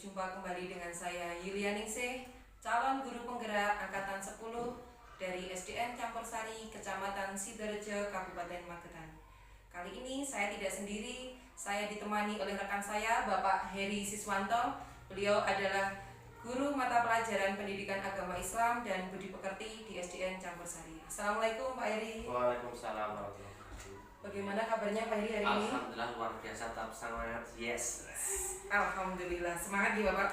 Berjumpa kembali dengan saya Yulianingsih, calon guru penggerak angkatan 10 dari SDN Campursari, Kecamatan Sidorejo, Kabupaten Magetan. Kali ini saya tidak sendiri, saya ditemani oleh rekan saya, Bapak Heri Siswanto. Beliau adalah guru mata pelajaran Pendidikan Agama Islam dan Budi Pekerti di SDN Campursari. Assalamualaikum Pak Heri. Waalaikumsalam warahmatullahi wabarakatuh. Bagaimana kabarnya Pak Heri hari ini? Alhamdulillah luar biasa, tetap semangat. Yes. Alhamdulillah, semangat ya Bapak.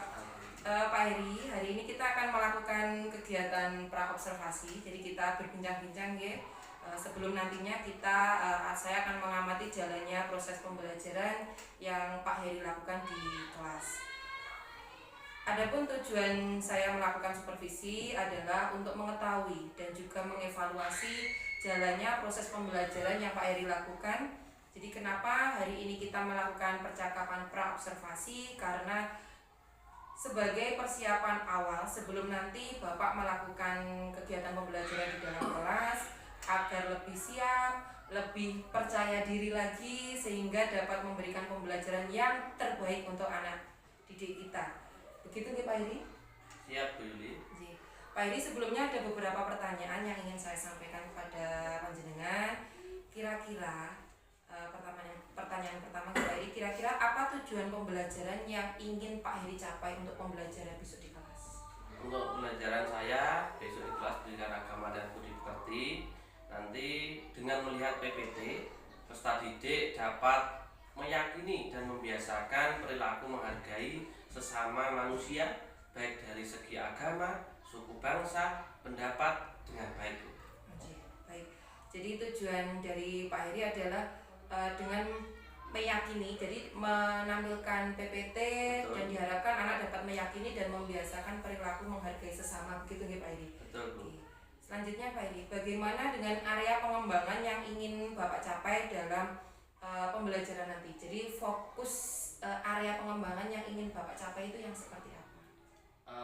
Pak Heri, hari ini kita akan melakukan kegiatan praobservasi. Jadi kita berbincang-bincang ya. Sebelum nantinya saya akan mengamati jalannya proses pembelajaran yang Pak Heri lakukan di kelas. Adapun tujuan saya melakukan supervisi adalah untuk mengetahui dan juga mengevaluasi jalannya proses pembelajaran yang Pak Heri lakukan. Jadi kenapa hari ini kita melakukan percakapan praobservasi? Karena sebagai persiapan awal sebelum nanti Bapak melakukan kegiatan pembelajaran di dalam kelas agar lebih siap, lebih percaya diri lagi sehingga dapat memberikan pembelajaran yang terbaik untuk anak didik kita. Begitu nggih Pak Heri? Siap Bu Yuli. Pak Heri, sebelumnya ada beberapa pertanyaan yang ingin saya sampaikan kepada panjenengan. Kira-kira pertanyaan pertama Pak Heri, kira-kira apa tujuan pembelajaran yang ingin Pak Heri capai untuk pembelajaran besok di kelas? Untuk pembelajaran saya besok di kelas Pendidikan Agama dan Budi Pekerti, nanti dengan melihat PPT, peserta didik dapat meyakini dan membiasakan perilaku menghargai sesama manusia, baik dari segi agama, suku bangsa, pendapat dengan baik. Baik. Jadi tujuan dari Pak Heri adalah dengan meyakini, jadi menampilkan PPT. Betul. Dan diharapkan anak dapat meyakini dan membiasakan perilaku menghargai sesama, begitu nggih Pak Heri? Betul Bu. Selanjutnya Pak Heri, bagaimana dengan area pengembangan yang ingin Bapak capai dalam pembelajaran nanti? Jadi fokus area pengembangan yang ingin Bapak capai itu yang seperti apa?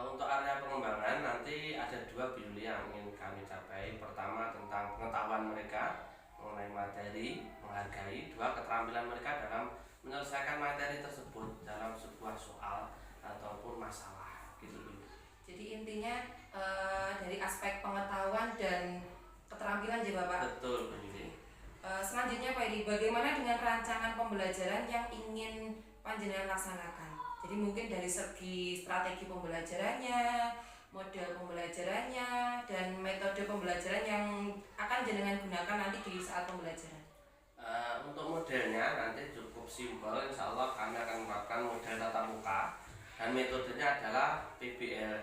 Untuk area pengembangan nanti ada dua Bu Yuli yang ingin kami capai. Pertama tentang pengetahuan mereka mengenai materi, menghargai. Dua, keterampilan mereka dalam menyelesaikan materi tersebut dalam sebuah soal ataupun masalah, gitu Bu. Jadi intinya dari aspek pengetahuan dan keterampilan ya Bapak? Betul Bu Yuli. Selanjutnya Pak Heri, bagaimana dengan rancangan pembelajaran yang ingin panjenengan laksanakan? Jadi mungkin dari segi strategi pembelajarannya, model pembelajarannya, dan metode pembelajaran yang akan jenengan gunakan nanti di saat pembelajaran. Untuk modelnya nanti cukup simpel, insya Allah kami akan menerapkan model tatap muka dan metodenya adalah PBL,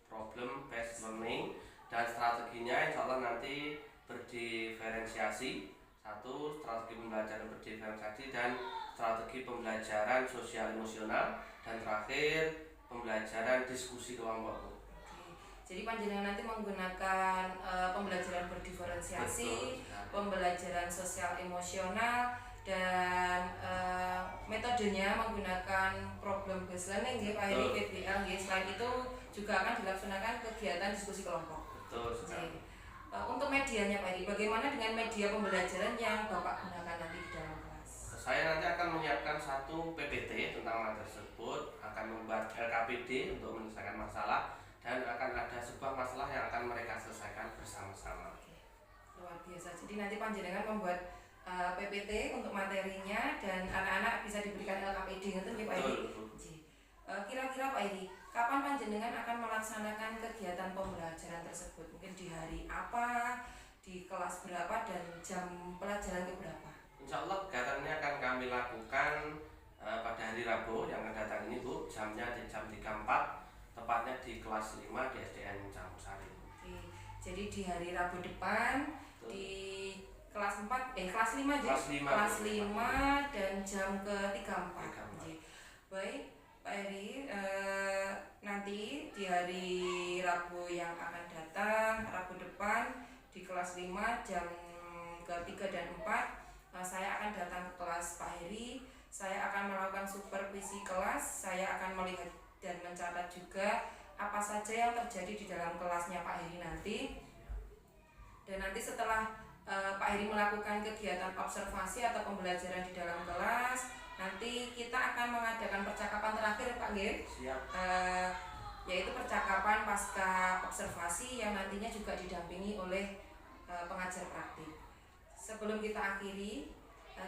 Problem Based Learning, dan strateginya insya Allah nanti berdiferensiasi. Satu, strategi pembelajaran berdiferensiasi dan strategi pembelajaran sosial emosional, dan terakhir pembelajaran diskusi kelompok. Jadi panjenengan nanti menggunakan pembelajaran berdiferensiasi, pembelajaran sosial emosional, dan metodenya menggunakan problem based learning ya Pak Heri, PBL ya. Selain itu juga akan dilaksanakan kegiatan diskusi kelompok. Betul sekali. Untuk medianya Pak Heri, bagaimana dengan media pembelajaran yang Bapak gunakan nanti di dalam kelas? Saya nanti akan menyiapkan satu PPT tentang materi tersebut, akan membuat LKPD untuk menyelesaikan masalah, dan akan ada sebuah masalah yang akan mereka selesaikan bersama-sama. Luar biasa. Jadi nanti panjenengan membuat PPT untuk materinya dan anak-anak bisa diberikan LKPD, gitu ya Pak Heri? Kira-kira Pak Heri, kapan panjenengan akan melaksanakan kegiatan pembelajaran tersebut? Mungkin di hari apa, di kelas berapa, dan jam pelajaran ke berapa? Insya Allah kegiatannya akan kami lakukan pada hari Rabu yang akan datang ini Bu. Jamnya di jam 3.4, tepatnya di kelas 5 di SDN Campursari. Oke, jadi di hari Rabu depan. Betul. Di kelas 5 aja. Kelas 5 dan jam ke 3.4. Baik Pak Heri, nanti di hari Rabu yang akan datang, Rabu depan di kelas 5 jam ke 3 dan 4, saya akan datang ke kelas Pak Heri. Saya akan melakukan supervisi kelas, saya akan melihat dan mencatat juga apa saja yang terjadi di dalam kelasnya Pak Heri nanti. Dan nanti setelah Pak Heri melakukan kegiatan observasi atau pembelajaran di dalam kelas, nanti kita akan mengadakan percakapan terakhir Pak nggih. Siap. Yaitu percakapan pasca observasi yang nantinya juga didampingi oleh pengajar praktik. Sebelum kita akhiri,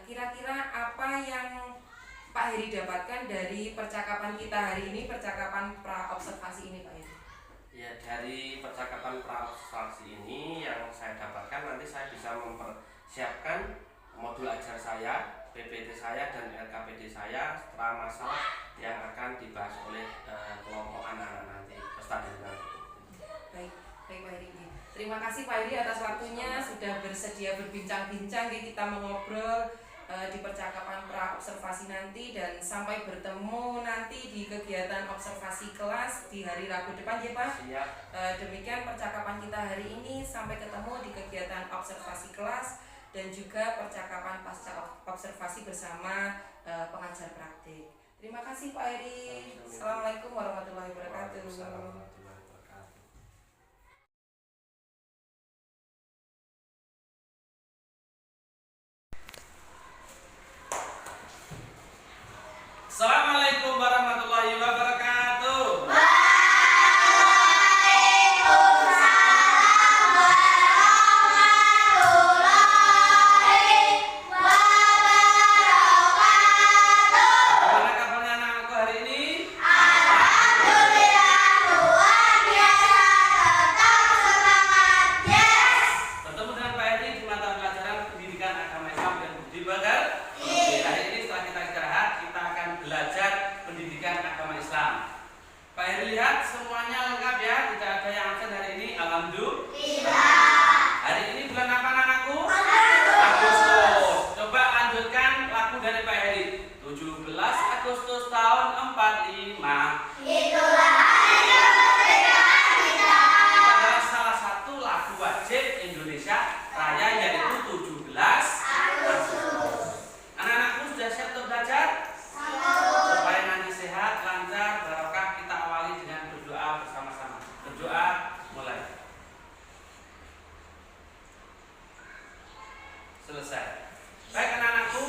kira-kira apa yang Pak Heri dapatkan dari percakapan kita hari ini, percakapan pra-observasi ini, Pak Heri? Ya, dari percakapan pra-observasi ini yang saya dapatkan, nanti saya bisa mempersiapkan modul ajar saya, PPT saya, dan LKPD saya setelah masalah yang akan dibahas oleh kelompok anak-anak nanti, peserta didik nanti. Baik Pak Heri. Terima kasih Pak Heri atas waktunya, sudah bersedia berbincang-bincang, kita mengobrol di percakapan pra-observasi nanti, dan sampai bertemu nanti di kegiatan observasi kelas di hari Rabu depan ya Pak. Siap. Demikian percakapan kita hari ini, sampai ketemu di kegiatan observasi kelas dan juga percakapan pasca observasi bersama pengajar praktik. Terima kasih Pak Heri. Assalamualaikum warahmatullahi wabarakatuh. Assalamualaikum warahmatullahi wabarakatuh. Gimana kabarnya anak-anakku hari ini? Bertemu dengan Pak Heri di mata pelajaran pendidikan agama Islam dan budi pekerti. Hari ini setelah kita istirahat, kita akan belajar pendidikan agama Islam. Pak Heri lihat semuanya lengkap ya, tidak ada yang absen hari ini. Alhamdulillah. Hari ini bulan apa anakku? Agustus. Coba lanjutkan lagu dari Pak Heri. 17 Agustus tahun 45. Itulah hari kemerdekaan kita. Itu adalah salah satu lagu wajib Indonesia Raya, yaitu 17 Agustus. Anak-anakku sudah siap untuk belajar? Supaya nanti sehat, lancar, barokah, kita awali dengan berdoa bersama-sama. Berdoa mulai. Selesai. Baik anak-anakku,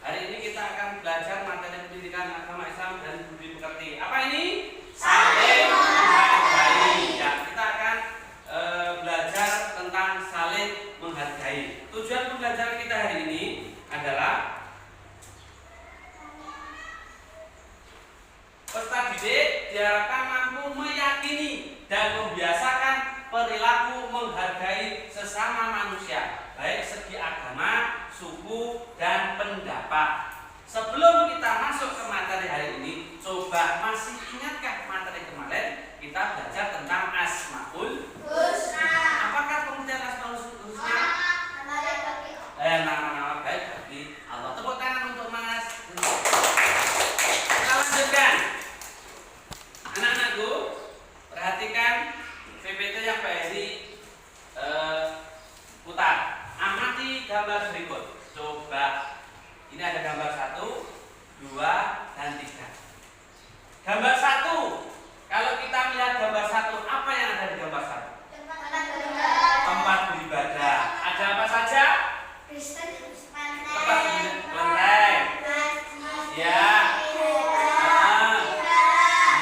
hari ini kita akan belajar materi pendidikan agama Islam dan budi pekerti. Apa ini? Saling menghargai. Ya, kita akan belajar tentang saling menghargai. Tujuan pembelajaran kita hari ini adalah peserta didik diharapkan mampu meyakini dan membiasakan perilaku menghargai sesama manusia, baik segi agama, suku, dan pendapat. Sebelum kita masuk ke materi hari ini, coba masih ingatkah materi kemarin kita belajar tentang Asmaul Husna? Apakah pengertian Asmaul Husna? Nama-nama baik bagi Allah. Tepuk tangan untuk Mas. Kita lanjutkan. Anak-anakku, perhatikan PPT yang Pak Heri putar. Amati gambar berikut. Coba, ini ada gambar 1, 2, dan 3. Gambar 1. Kalau kita melihat gambar 1, apa yang ada di gambar 1? Tempat beribadah. Ada apa saja? Tempat kelenteng. Ya.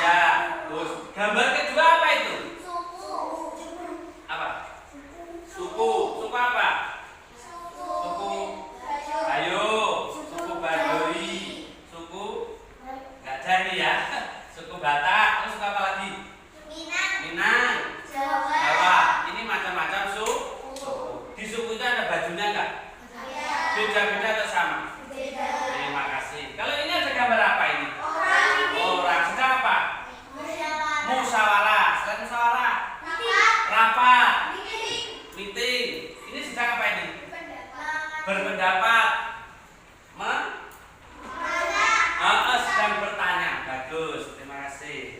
Ya. Terus gambar kedua apa itu? Apa? Suku. Suku apa? Suku Bayo, suku Baduy, suku nggak jadi ya. Suku Batak. Terus suku apa lagi? Minang. Jawa. Ini macam-macam suku. Di suku itu ada bajunya nggak? Beda-beda atau sama? Terima kasih. Kalau ini ada gambar apa ini? Orang. Sedang apa? Musyawarah. Selain musyawarah, rapat, meeting. Ini sedang apa ini? Berpendapat. Sedang bertanya. Bagus. Terima kasih.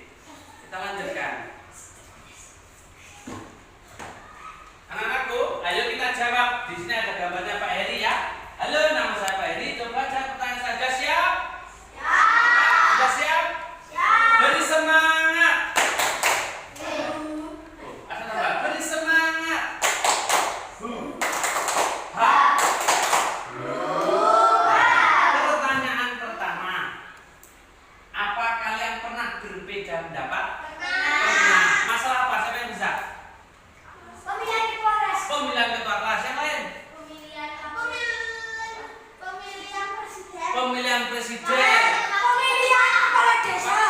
presiden. Pemilihan kepala desa.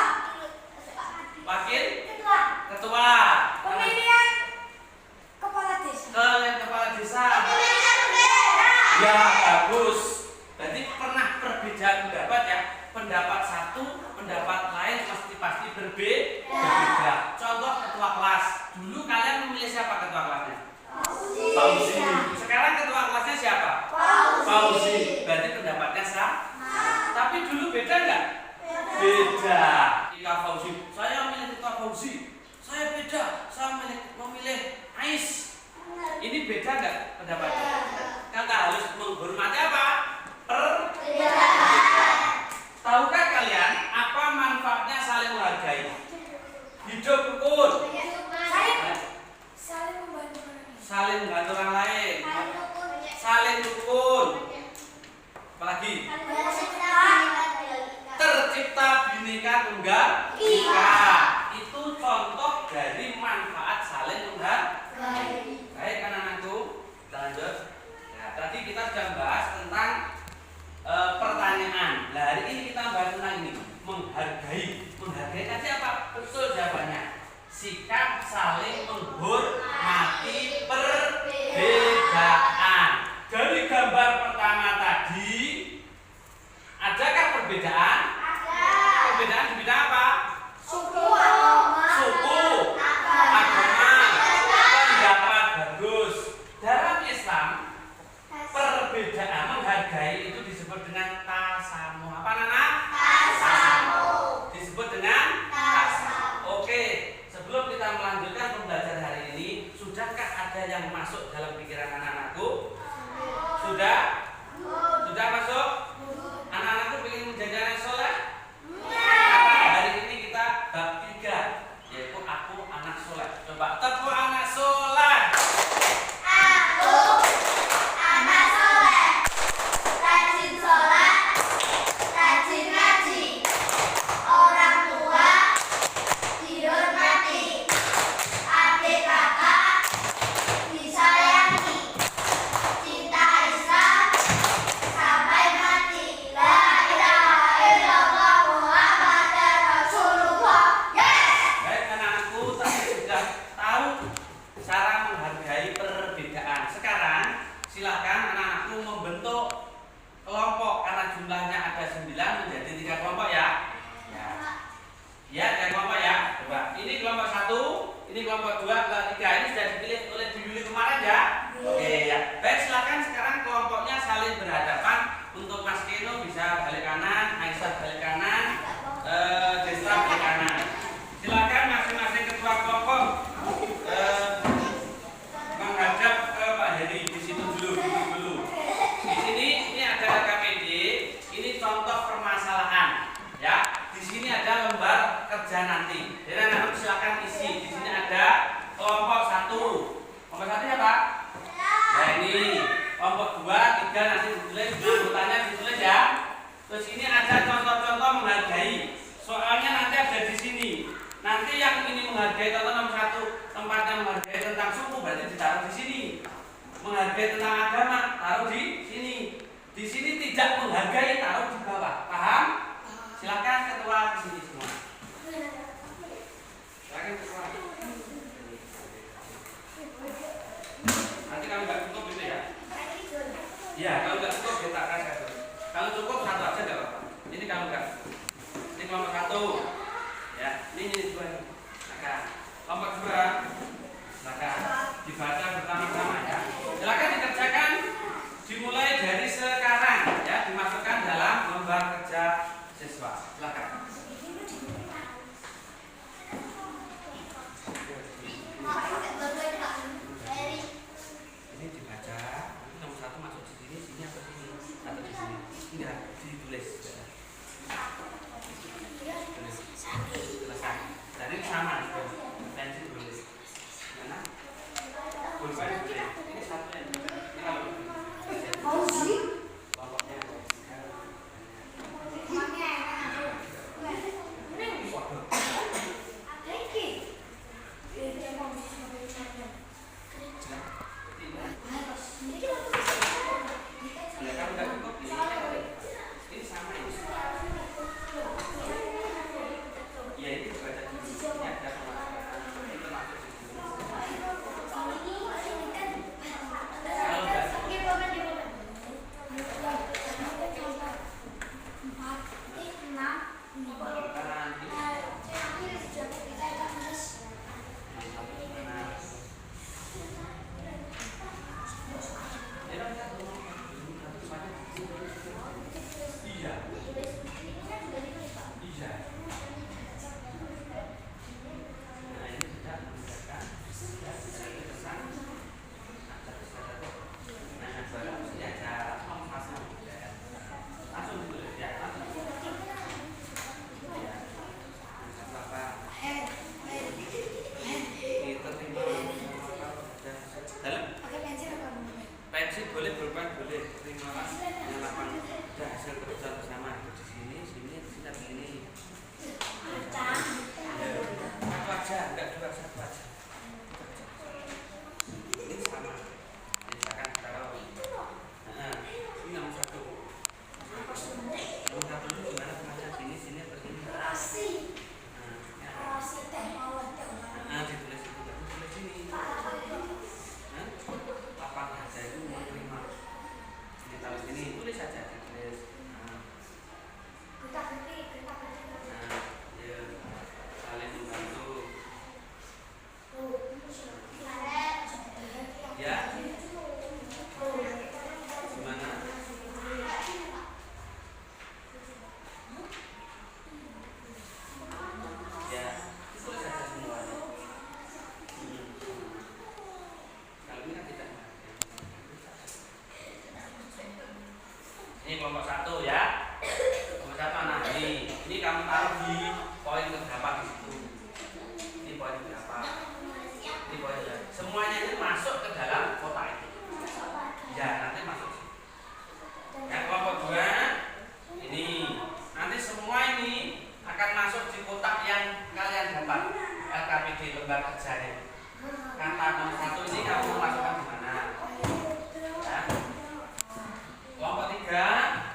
Wakil Ketua. ketua. Pemilihan kepala desa. Kepala desa. Pemilihan bendera. Ya, bagus. Berarti pernah perbedaan pendapat ya. Pendapat satu, pendapat lain pasti berbeda. Contoh ketua kelas. Dulu kalian memilih siapa ketua kelasnya? Fauzi. Sekarang ketua kelasnya siapa? Fauzi. Berarti pendapatnya sah. Tapi dulu beda nggak? Beda. Ketua Fauzi. Saya memilih ketua Fauzi. Saya beda. Saya memilih Ais. Ini beda nggak pendapatnya? Kita harus menghormati apa? Tahukah kalian apa manfaatnya saling menghargai? Hidup rukun. Saling membantu orang lain. Saling membantu orang lain. Saling rukun. Apalagi? Tercipta Bhinneka Tunggal Ika. Itu contoh dari manfaat saling menghargai. Baik anak-anakku, kita lanjut. Nah, tadi kita sudah bahas tentang pertanyaan. Nah, hari ini kita bahas tentang ini, menghargai. Menghargai tadi apa? Betul jawabannya. Sikap saling menghormati perbedaan. Dari gambar pertama tadi, adakah perbedaan? Perbedaan di bidang apa? Suku, agama, pendapat bagus. Dalam Islam, perbedaan menghargai itu disebut dengan tasamu. Apa Nana? Tasamu. Disebut dengan tasamu. Oke, sebelum kita melanjutkan pembelajaran hari ini, sudahkah ada yang masuk dalam pikiran anak-anakku? Sudah? Sudah masuk? Anak-anakku ingin menjadi anak soleh? Karena hari ini kita bab 3, yaitu aku anak soleh. Coba tepuk anak soleh. Rajin sholat, rajin ngaji, orang tua dihormati, adik kakak disayangi, cinta Islam sampai mati. La ilaha illallah Muhammadar Rasulullah. Yes. Baik anak-anakku, tadi sudah tahu cara menghargai perbedaan. Sekarang silakan anak-anakku membentuk kelompok karena jumlahnya ada 9 menjadi 3 kelompok ya. Ya, 3 kelompok ya. Coba. Ini kelompok 1, ini kelompok 2, kelompok 3. Ini sudah dipilih oleh Bu Yuli kemarin ya. Oke ya. Baik, silakan sekarang kelompoknya saling berhadapan. Untuk Mas Keno bisa balik kanan, Aisyah balik kanan, Desra balik kanan. Silakan masing-masing ketua kelompok menghadap ke Pak Heri di situ dulu, duduk dulu. Di sini ini ada KPD, ini contoh permasalahan, ya. Di sini ada lembar kerja nanti. Jadi anak-anak silakan isi. Di sini ada kelompok 1. Kelompok 1 siapa? Nah ini kelompok 2, 3 nanti ditulis, anggotanya ditulis ya. Terus ini ada contoh-contoh menghargai. Soalnya nanti ada di sini. Nanti yang ini menghargai contoh nomor 1, tempatnya menghargai tentang suku berarti ditaruh di sini. Menghargai tentang agama taruh di sini. Di sini tidak menghargai taruh di bawah. Paham? Silakan ketua ke sini semua. Silakan ketua. Nanti kalau nggak cukup itu ya. Iya, kalau nggak cukup kita kasih. Kalau cukup 1 aja nggak apa-apa. Ini kalau nggak. Ini kelompok 1. Ya, ini 2. Silakan. Kelompok 2. Silakan dibaca bersama-sama ya. Silakan dikerjakan dimulai dari sekarang ya, dimasukkan dalam lembar kerja siswa. Silakan. Ini dibaca, nomor 1 masuk di sini, sini atau sini? Atau di sini? Enggak, ditulis. Tulis. nih. Ini kamu taruh di poin keberapa di situ. Ini poin berapa? Ini poinnya. Semuanya ini masuk ke dalam kotak itu. Ya, nanti masuk. Yang kelompok 2 ini nanti semua ini akan masuk di kotak yang kalian dapat LKPD lembar kerjanya. Kata nomor 1 ini kamu masukkan di mana? Ya. Kelompok 3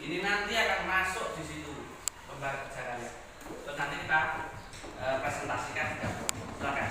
ini nanti akan masuk di situ lembar kerja kalian. Terus nanti kita presentasikan. Silakan.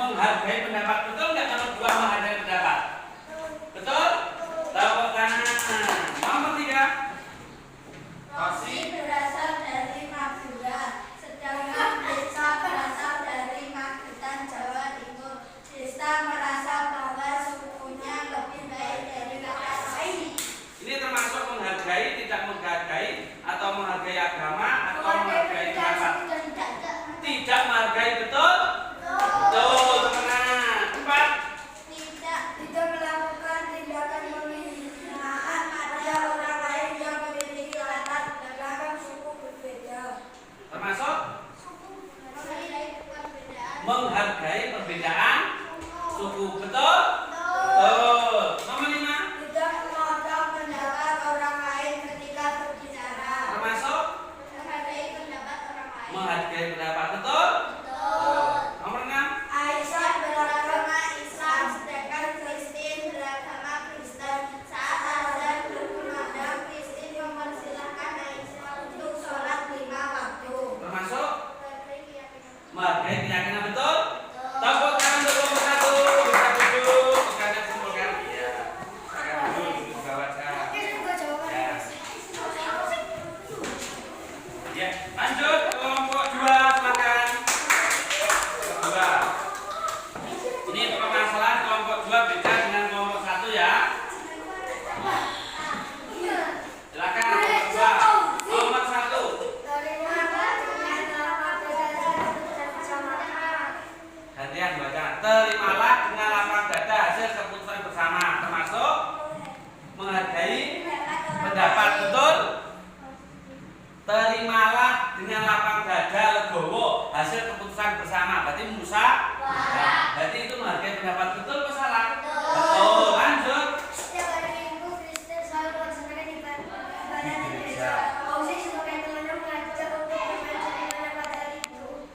menghargai pendapat. Betul nggak kalau dua menghargai pendapat? Betul? Tepuk tangan. Nomor 3. Rosi berasal dari Madura, sedangkan Desa berasal dari Magetan, Jawa Timur. Desa merasa bahwa sukunya lebih baik dari kakak lain. Ini termasuk menghargai, tidak menghargai, atau menghargai agama, atau menghargai pendapat. Tidak menghargai, betul? Betul, teman-teman. 4. Tidak menghargai perbedaan suku. Betul? Betul. Nomor 5. Tidak memotong pendapat orang lain ketika berbicara. Termasuk Menghargai pendapat orang lain. menghargai pendapat. Betul? Betul. Nomor 6. Aisyah beragama Islam, sedangkan Kristin beragama Kristen. Saat azan berkumandang, Kristin mempersilahkan Aisyah untuk sholat 5 waktu. Termasuk Menghargai keyakinan. menghargai keyakinan. Betul? Tepuk tangan untuk kelompok 1. Bisa duduk. Bukannya kumpulkan. Iya. Silakan duduk di bawah saja. Ya. Ya, lanjut kelompok 2 silakan. Kedua. Ini permasalahan kelompok 2 beda dengan kelompok 1 ya. Silakan kelompok 2. Kelompok 1. Gantian baca. Terimalah dengan lapang dada hasil keputusan bersama, termasuk menghargai pendapat. Betul? Terimalah dengan lapang dada legowo hasil keputusan bersama. Berarti Musa. Berarti itu menghargai pendapat. Betul atau salah? Betul. Lanjut. Setiap hari Minggu, Kristen selalu melaksanakan ibadah di gereja. Fauzi sebagai temannya mengajak untuk bermain pada hari itu.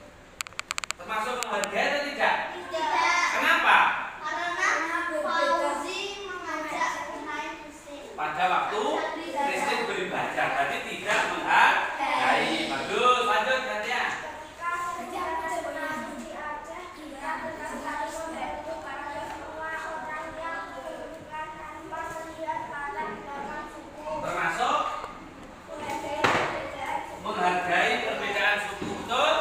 Termasuk menghargai atau tidak? Tidak. Kenapa? Karena Fauzi mengajak bermain Kristen. Pada waktu Kristen beribadah. Berarti tidak menghargai. Bagus. Lanjut gantian. Ketika berjalan sebenarnya diajak, kita harus membantu para semua orang yang membutuhkan tanpa melihat latar belakang suku. Termasuk Menghargai perbedaan suku. menghargai perbedaan suku. Betul?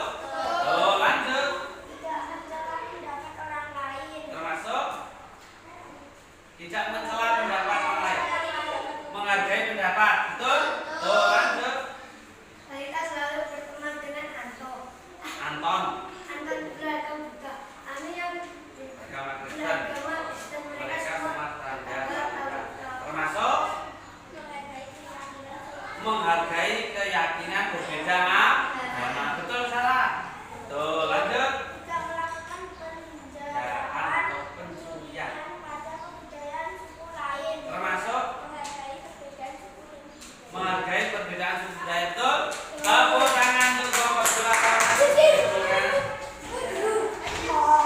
Oh, lanjut. Tidak mencela pendapat orang lain. Termasuk tidak mencela pendapat orang lain. Menghargai pendapat. Betul? Oh, lanjut. Mereka selalu berteman dengan Anton. Anton, Anton beragama Buddha. Ani yang agama Kristen. beragama Kristen. Mereka Mereka semua semua tanda. beragama. Termasuk menghargai keyakinan berbeda agama. Betul salah? Betul. Lanjut. Tidak melakukan penjaraan atau pencurian. pada kebudayaan suku lain. Termasuk Menghargai perbedaan suku ini. menghargai perbedaan suku budaya. Betul? Tepuk tangan untuk kelompok silakan.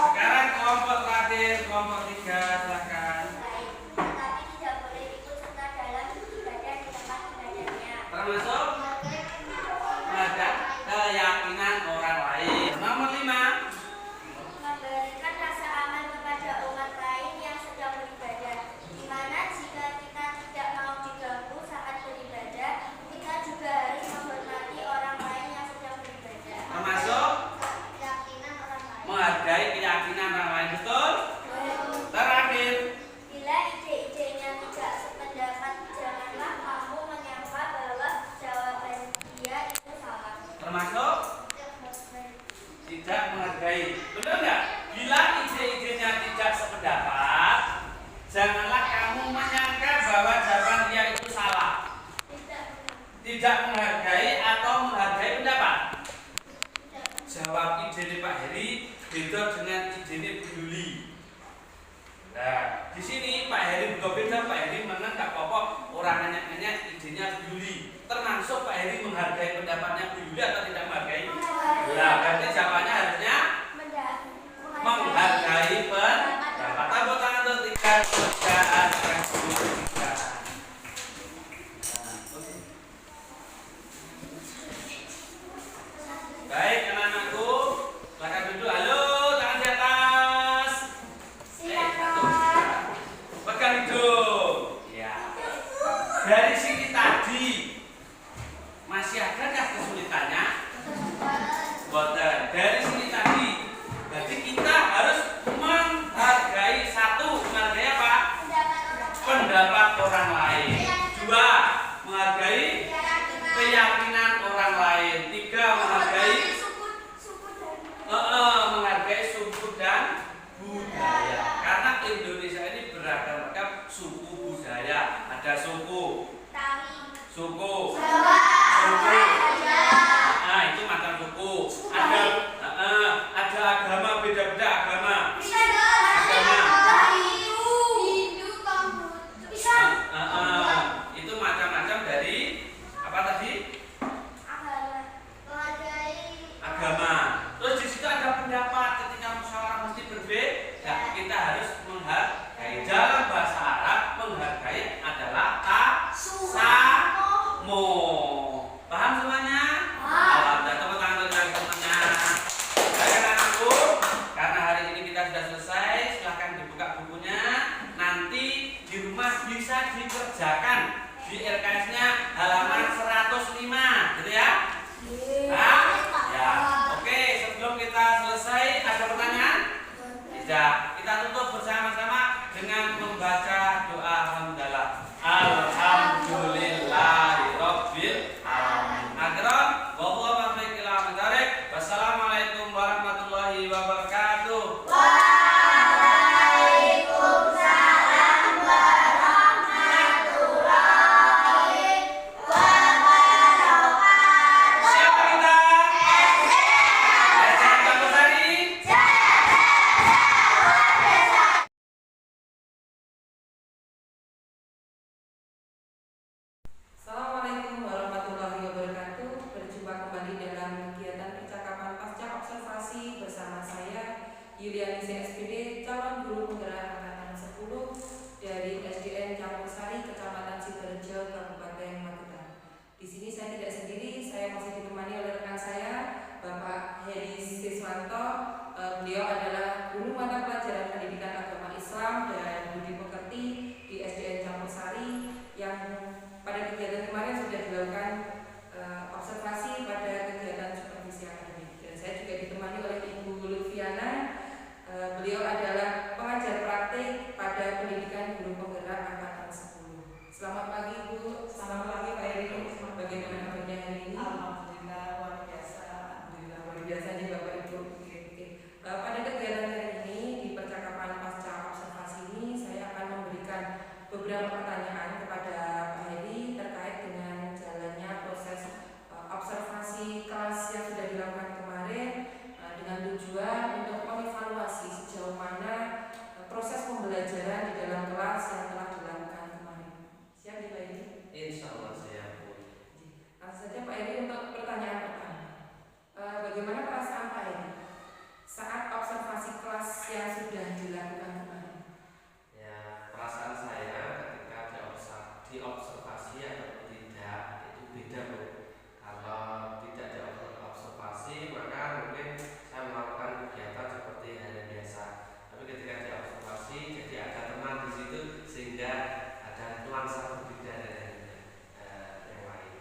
Sekarang kelompok terakhir, kelompok 3 silakan. Tetapi tidak boleh ikut serta dalam ibadah di tempat ibadahnya. Termasuk menghargai keyakinan orang lain. Nomor 5. Memberikan rasa aman kepada umat lain yang sedang beribadah, di mana jika kita tidak mau diganggu saat beribadah, kita juga harus menghormati orang lain yang sedang beribadah. Termasuk Keyakinan orang lain. menghargai keyakinan orang lain. Betul? Terakhir. Bila ide-idenya tidak sependapat, janganlah kamu menyangka bahwa jawaban dia itu salah. Termasuk tidak menghargai. Benar nggak? Bila ide-idenya tidak sependapat, janganlah kamu menyangka bahwa jawaban dia itu salah. Tidak menghargai atau menghargai pendapat. Jawab ide Pak Heri beda dengan ide Bu Yuli. Nah, di sini Pak Heri beda. Pak Heri menang nggak apa-apa. Orang nanya-nanya idenya Bu Yuli. Termasuk Pak Heri menghargai pendapatnya Bu Yuli atau tidak menghargai? Nah, berarti jawabannya harusnya menghargai pendapat. Tepuk tangan untuk 3 pekerjaan yang tiga. Baik, anak-anakku, silakan duduk. Halo, tangan di atas. Pegang hidung. Ya. Dari sini tadi masih adakah kesulitannya? Boten. Tidak. Kita tutup bersama-sama dengan membaca doa hamdalah. Alhamdulillahirabbil alamin. Akram wa wassalamualaikum warahmatullahi wabarakatuh. Waalaikumsalam warahmatullahi wabarakatuh. Siapa kita? SD Campur Sari. Assalamualaikum warahmatullahi wabarakatuh. Berjumpa kembali dalam kegiatan percakapan pasca observasi bersama saya Yuliani SPD, calon guru penggerak angkatan 10 dari SDN Campur Sari, Kecamatan Sidoarjo, Kabupaten Magetan. Di sini saya tidak sendiri, saya masih ditemani oleh rekan saya, Bapak Heri Siswanto. Beliau adalah guru mata pelajaran pendidikan agama Islam dan budi pekerti di SDN Campur Sari yang pada kegiatan kemarin sudah dilakukan observasi pada kegiatan supervisi akademik. Dan saya juga ditemani oleh Ibu Lutfiana. Beliau adalah pengajar praktik pada pendidikan guru penggerak angkatan 10. Selamat pagi Bu. Selamat pagi Pak Eri. Bagaimana kabarnya hari ini? Alhamdulillah luar biasa. Alhamdulillah luar biasa nih Bapak Ibu. Oke. Pada kegiatan hari ini di percakapan pasca observasi ini saya akan memberikan beberapa pertanyaan kepada Pak Heri terkait dengan jalannya proses observasi kelas yang sudah dilakukan kemarin dengan tujuan untuk mengevaluasi sejauh mana proses pembelajaran di dalam kelas yang telah dilakukan kemarin. Siap ya Pak Heri? Insya Allah siap. Langsung saja Pak Heri untuk pertanyaan pertama. Bagaimana perasaan Pak Heri saat observasi kelas yang sudah dilakukan kemarin? Ya, perasaan saya ketika diobservasi atau tidak itu beda Bu. Kalau tidak diobservasi maka mungkin saya melakukan kegiatan seperti hari biasa. Tapi ketika diobservasi jadi ada teman di situ sehingga ada nuansa berbeda dari yang lain.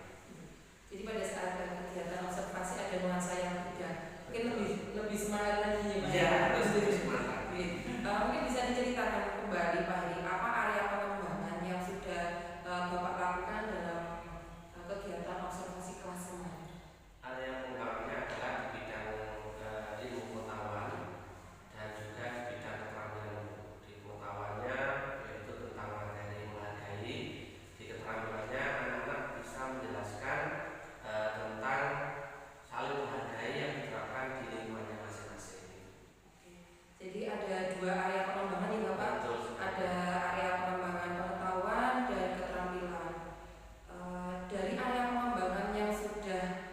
Jadi pada saat kegiatan observasi ada nuansa yang berbeda, mungkin lebih semangat lagi ya Pak. Iya, harus lebih semangat. Mungkin bisa diceritakan kembali Pak Heri, apa area pengembangan yang sudah Bapak lakukan dalam kegiatan observasi kelas kemarin? Area pengembangannya adalah di bidang ilmu pengetahuan dan juga di bidang keterampilan. Di pengetahuannya yaitu tentang materi menghargai, di keterampilannya anak-anak bisa menjelaskan tentang saling menghargai yang diterapkan di lingkungannya masing-masing. Jadi ada dua area pengembangan nih Bapak. Betul. Ada area pengembangan pengetahuan dan keterampilan. Dari area pengembangan yang sudah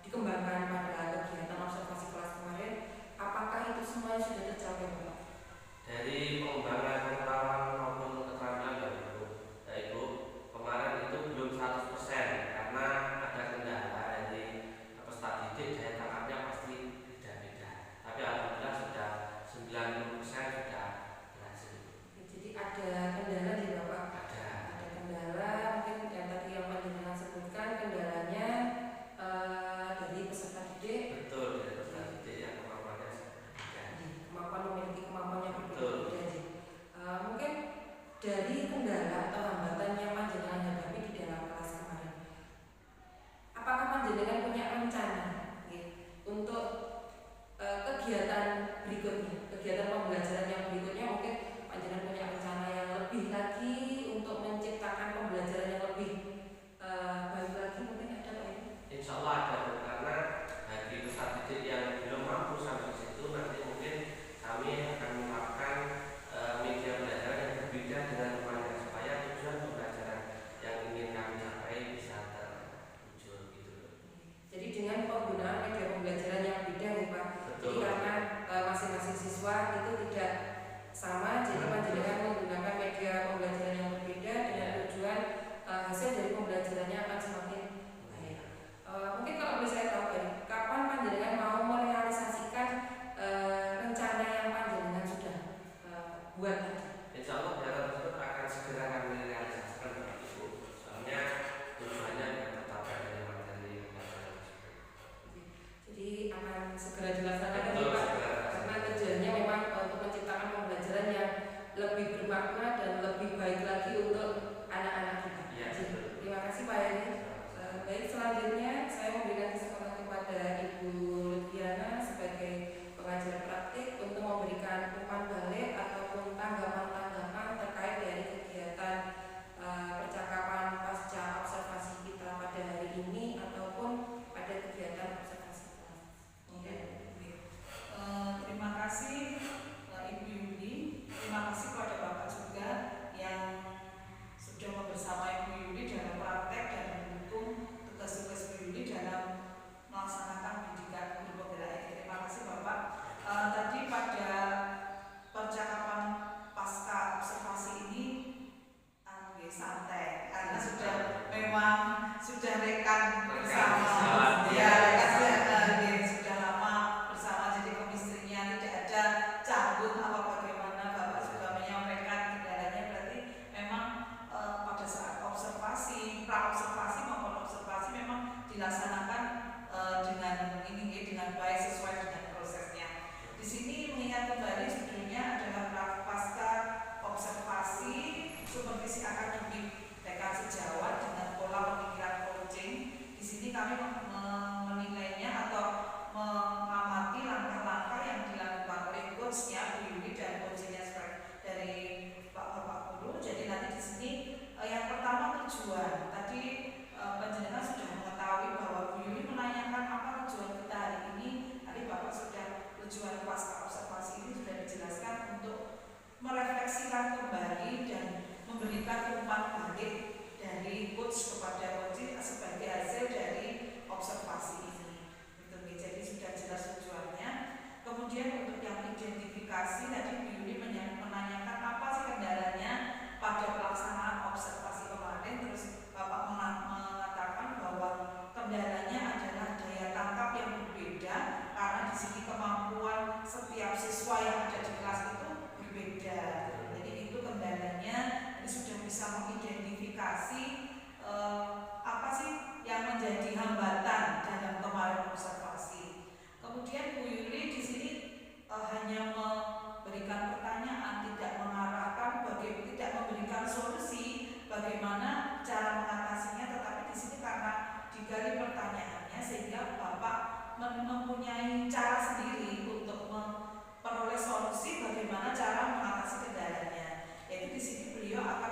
dikembangkan pada kegiatan observasi kelas kemarin, apakah itu semuanya sudah tercapai Bapak? Dari pengembangan pengetahuan maupun keterampilan ya Ibu, kemarin itu belum 100% karena ada kendala dari peserta didik, daya tangkapnya pasti beda-beda. Tapi alhamdulillah sudah 90% sudah berhasil. Jadi ada kendala di Bapak? Ada. Ada kendala, mungkin yang tadi yang panjenengan sebutkan kendalanya dari peserta didik. Betul, dari peserta didik yang kemampuannya beda. Kemampuan memiliki kemampuan yang Betul. berbeda. Mungkin dari kendala atau hambatan yang panjenengan hadapi di dalam kelas kemarin, apakah panjenengan punya rencana untuk kegiatan berikutnya, kegiatan pembelajaran yang berikutnya? Mungkin panjenengan punya rencana yang lebih lagi untuk menciptakan pembelajaran yang lebih baik lagi, mungkin ada Pak Heri? Insya Allah ada Bu, karena bagi peserta didik yang belum mampu sampai ke situ nanti mungkin kami akan menerapkan media pembelajaran yang berbeda dengan temannya supaya tujuan pembelajaran yang ingin kami capai bisa terwujud gitu. Jadi dengan penggunaan media pembelajaran yang beda nih Pak. Jadi Betul. karena masing-masing siswa itu tidak sama, jadi panjenengan menggunakan media pembelajaran yang berbeda dengan tujuan hasil dari pembelajarannya akan semakin baik. Mungkin kalau boleh saya tahu Pak, kapan panjenengan mau merealisasikan rencana yang panjenengan sudah buat tadi? Insya Allah data tersebut akan segera kami realisasikan Bapak Ibu. Soalnya tujuannya akan tercapai dari materi pembelajaran tersebut. Jadi akan segera dilaksanakan Betul, Pak, segera. karena tujuannya memang untuk lebih bermakna dan lebih baik lagi untuk anak-anak kita. Iya, betul. Terima kasih Pak Heri. Baik, selanjutnya saya memberikan kesempatan kepada Ibu Lutfiana sebagai pengajar praktik untuk memberikan umpan balik ataupun tanggapan-tanggapan terkait dari kegiatan percakapan pasca observasi kita pada hari ini ataupun pada kegiatan observasi kita. Oke. Terima kasih Ibu Yuli. Terima kasih kepada Bapak juga yang sudah bersama Ibu Yuli dalam praktek dan mendukung tugas-tugas Ibu Yuli dalam melaksanakan pendidikan guru pembela ini. Terima kasih Bapak. Tadi pada percakapan pasca observasi ini santai karena memang sudah rekan bersama ya sudah lama bersama, jadi kemistrinya tidak ada canggung apa bagaimana. Bapak juga menyampaikan kendalanya, berarti memang pada saat observasi, pra-observasi maupun observasi memang dilaksanakan dengan baik sesuai dengan prosesnya. Di sini mengingat kembali judulnya adalah pasca observasi supervisi akademik TK Sejawat dengan pola pemikiran coaching. Di sini kami menilainya atau mengamati langkah-langkah yang dilakukan oleh coachnya Bu Yuli dan coachnya dari Bapak Guru. Jadi nanti di sini yang pertama tujuan. Tadi penjelasan sudah mengetahui bahwa Bu Yuli menanyakan apa tujuan kita hari ini. Tadi Bapak sudah tujuan pasca observasi ini sudah dijelaskan untuk merefleksikan kembali dan memberikan umpan balik dari coach kepada coach sebagai hasil dari observasi ini. Jadi sudah jelas tujuannya. Kemudian untuk yang identifikasi tadi Bu Yuli menanyakan apa sih kendalanya pada pelaksanaan observasi kemarin. Terus Bapak mengatakan bahwa kendalanya adalah daya tangkap yang berbeda karena di sini kemampuan setiap siswa yang ada di kelas itu berbeda. Jadi itu kendalanya. Ini sudah bisa mengidentifikasi apa sih yang menjadi hambatan dalam kemarin observasi. Kemudian Bu Yuli di sini hanya memberikan pertanyaan, tidak mengarahkan tidak memberikan solusi bagaimana cara mengatasinya, tetapi di sini karena digali pertanyaannya sehingga Bapak mempunyai cara sendiri untuk memperoleh solusi bagaimana cara mengatasi kendalanya. Jadi di sini beliau akan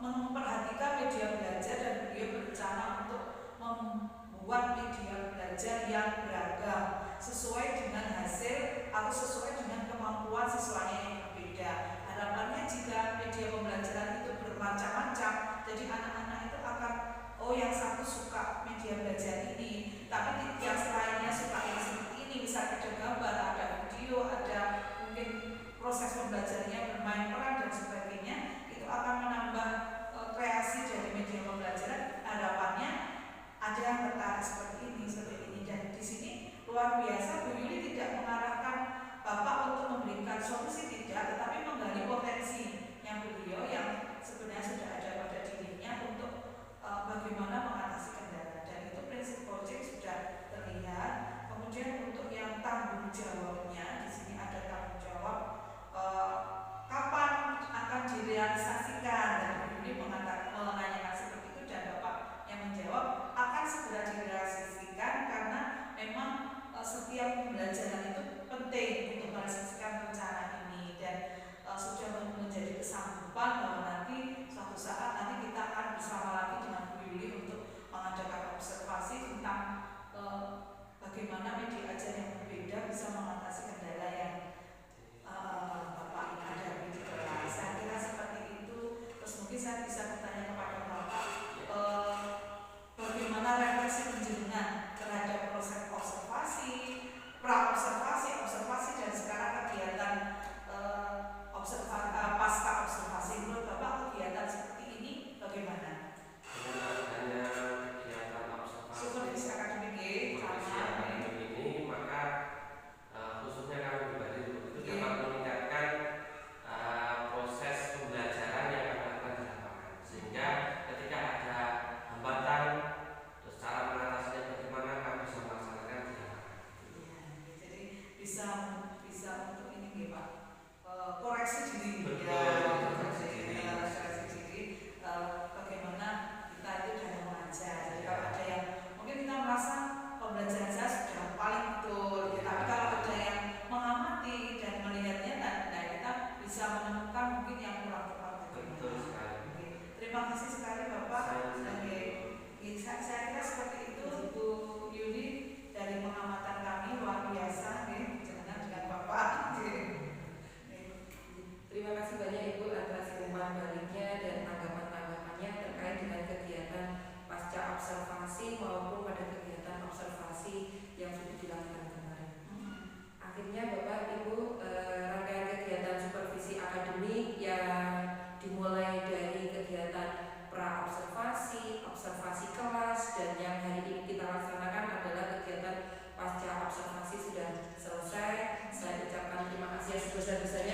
memperhatikan media belajar dan beliau berencana untuk membuat media belajar yang beragam sesuai dengan hasil atau sesuai dengan kemampuan siswanya yang berbeda. Harapannya jika media pembelajaran itu bermacam-macam, jadi anak-anak itu akan yang satu suka media belajar ini, tapi yang lainnya suka yang seperti ini, bisa ada gambar, ada video, ada mungkin proses pembelajarannya bermain peran dan sebagainya. Itu akan menambah kreasi dari media pembelajaran. Harapannya ada yang tertarik seperti ini. Dan di sini luar biasa Bu Yuli tidak mengarahkan Bapak untuk memberikan solusi, tidak, tetapi menggali potensi yang beliau yang sebenarnya sudah ada pada dirinya untuk bagaimana mengatasi kendala. Dan itu prinsip coaching sudah terlihat. Kemudian untuk yang tanggung jawabnya, di sini ada tanggung jawab kapan akan direalisasikan, dan Bu Yuli menanyakan seperti itu dan Bapak yang menjawab akan segera direalisasikan karena memang setiap pembelajaran itu penting untuk merealisasikan rencana ini, dan sudah menjadi kesanggupan bahwa nanti suatu saat nanti kita akan bersama lagi dengan Bu Yuli untuk mengadakan observasi tentang bagaimana media ajar yang berbeda bisa mengatasi kendala yang Bapak hadapi di kelas. Saya kira seperti itu. Terus mungkin saya bisa bertanya kepada Bapak bagaimana refleksi penjenengan terhadap proses observasi, pra-observasi, observasi, dan sekarang kegiatan pasca observasi. Menurut Bapak kegiatan seperti ini bagaimana? Dengan adanya kegiatan observasi Supervisi akademik ini, maka khususnya kami pribadi itu dapat meningkatkan proses pembelajaran yang kami lakukan di lapangan, sehingga ketika ada hambatan, terus cara mengatasinya bagaimana kami bisa melaksanakan di lapangan. Jadi bisa untuk ini Pak. sebesar-besarnya